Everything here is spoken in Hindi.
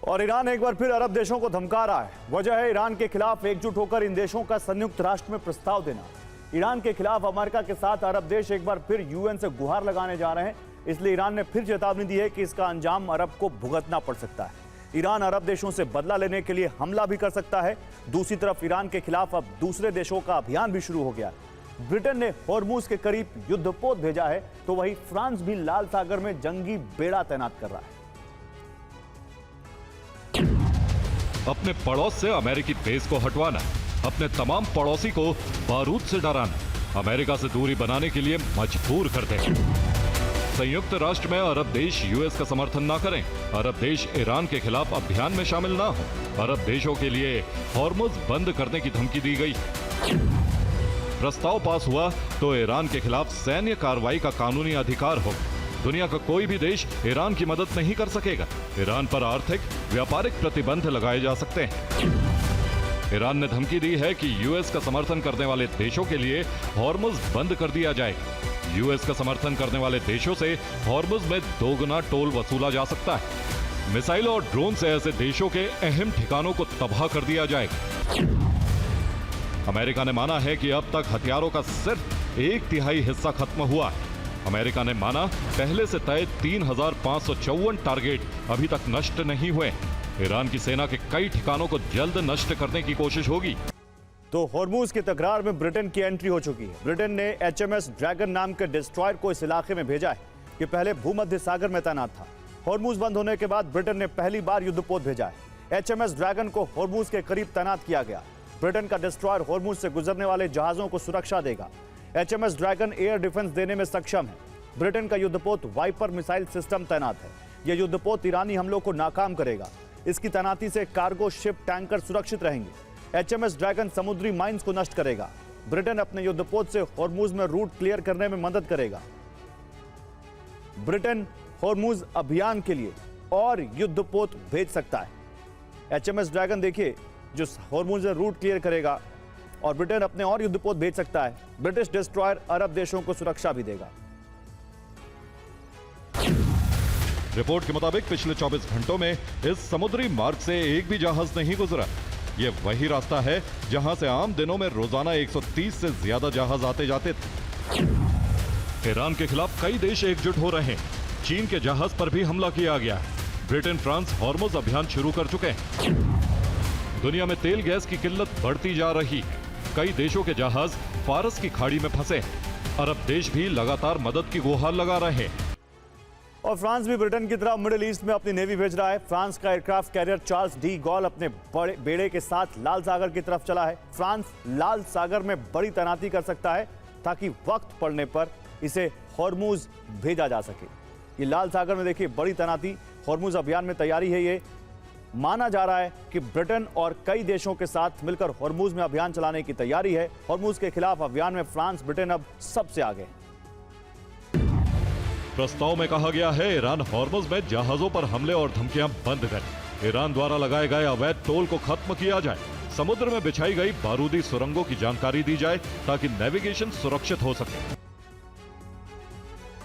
और ईरान एक बार फिर अरब देशों को धमका रहा है। वजह है ईरान के खिलाफ एकजुट होकर इन देशों का संयुक्त राष्ट्र में प्रस्ताव देना। ईरान के खिलाफ अमेरिका के साथ अरब देश एक बार फिर यूएन से गुहार लगाने जा रहे हैं। इसलिए ईरान ने फिर चेतावनी दी है कि इसका अंजाम अरब को भुगतना पड़ सकता है। ईरान अरब देशों से बदला लेने के लिए हमला भी कर सकता है। दूसरी तरफ ईरान के खिलाफ अब दूसरे देशों का अभियान भी शुरू हो गया है। ब्रिटेन ने हॉर्मुज के करीब युद्धपोत भेजा है, तो वहीं फ्रांस भी लाल सागर में जंगी बेड़ा तैनात कर रहा है। अपने पड़ोस से अमेरिकी बेस को हटवाना, अपने तमाम पड़ोसी को बारूद से डराना, अमेरिका से दूरी बनाने के लिए मजबूर कर दें। संयुक्त राष्ट्र में अरब देश यूएस का समर्थन ना करें, अरब देश ईरान के खिलाफ अभियान में शामिल ना हो, अरब देशों के लिए हॉर्मुज बंद करने की धमकी दी गई। प्रस्ताव पास हुआ तो ईरान के खिलाफ सैन्य कार्रवाई का कानूनी अधिकार हो। दुनिया का कोई भी देश ईरान की मदद नहीं कर सकेगा। ईरान पर आर्थिक व्यापारिक प्रतिबंध लगाए जा सकते हैं। ईरान ने धमकी दी है कि यूएस का समर्थन करने वाले देशों के लिए हॉर्मुज बंद कर दिया जाएगा। यूएस का समर्थन करने वाले देशों से हॉर्मुज में 2 गुना टोल वसूला जा सकता है। मिसाइल और ड्रोन से ऐसे देशों के अहम ठिकानों को तबाह कर दिया जाएगा। अमेरिका ने माना है कि अब तक हथियारों का सिर्फ 1/3 हिस्सा खत्म हुआ है। अमेरिका ने माना पहले से तय 3554 टारगेट अभी तक नष्ट नहीं हुए। ईरान की सेना के कई ठिकानों को जल्द नष्ट करने की कोशिश होगी। तो हॉर्मुज की तकरार में ब्रिटेन की एंट्री हो चुकी है। ब्रिटेन ने HMS ड्रैगन नाम के डिस्ट्रॉयर को इस इलाके में भेजा है। ये पहले भूमध्य सागर में तैनात था। हॉर्मुज बंद होने के बाद ब्रिटेन ने पहली बार युद्धपोत भेजा है। HMS ड्रैगन को हॉर्मुज के करीब तैनात किया गया। ब्रिटेन का डिस्ट्रॉयर हॉर्मुज से गुजरने वाले जहाजों को सुरक्षा देगा। HMS ड्रैगन एयर डिफेंस देने में सक्षम है। ब्रिटेन का युद्धपोत वाइपर मिसाइल सिस्टम तैनात है। यह युद्धपोत ईरानी हमलों को नाकाम करेगा। इसकी तैनाती से कार्गो शिप टैंकर सुरक्षित रहेंगे। HMS ड्रैगन समुद्री माइंस को नष्ट करेगा। ब्रिटेन अपने युद्धपोत से हॉर्मुज में रूट क्लियर करने में मदद करेगा। ब्रिटेन हॉर्मुज अभियान के लिए और युद्धपोत भेज सकता है। HMS ड्रैगन देखिए, जो हॉर्मुज में रूट क्लियर करेगा, और ब्रिटेन अपने और युद्धपोत भेज सकता है। ब्रिटिश डिस्ट्रॉयर अरब देशों को सुरक्षा भी देगा। रिपोर्ट के मुताबिक पिछले 24 घंटों में इस समुद्री मार्ग से एक भी जहाज नहीं गुजरा। यह वही रास्ता है जहां से आम दिनों में रोजाना 130 से ज्यादा जहाज आते जाते थे। ईरान के खिलाफ कई देश एकजुट हो रहे हैं। चीन के जहाज पर भी हमला किया गया है। ब्रिटेन, फ्रांस हॉर्मुज अभियान शुरू कर चुके हैं। दुनिया में तेल गैस की किल्लत बढ़ती जा रही। कई देशों के जहाज फारस की खाड़ी में फंसे। अरब देश भी लगातार मदद की गुहार लगा रहे हैं। और फ्रांस भी ब्रिटेन की तरह मिडिल ईस्ट में अपनी नेवी भेज रहा है। फ्रांस का aircraft carrier Charles de Gaulle अपने बड़े बेड़े के साथ लाल सागर की तरफ चला है। फ्रांस लाल सागर में बड़ी तैनाती कर सकता है ताकि वक्त पड़ने पर इसे हॉर्मुज भेजा जा सके। ये लाल सागर में देखिए बड़ी तैनाती, हॉर्मुज अभियान में तैयारी है। ये माना जा रहा है कि ब्रिटेन और कई देशों के साथ मिलकर हॉर्मुज में अभियान चलाने की तैयारी है। हॉर्मुज के खिलाफ अभियान में फ्रांस, ब्रिटेन अब सबसे आगे है। प्रस्ताव में कहा गया है ईरान हॉर्मुज में जहाजों पर हमले और धमकियां बंद करे। ईरान द्वारा लगाए गए अवैध टोल को खत्म किया जाए। समुद्र में बिछाई गई बारूदी सुरंगों की जानकारी दी जाए ताकि नेविगेशन सुरक्षित हो सके।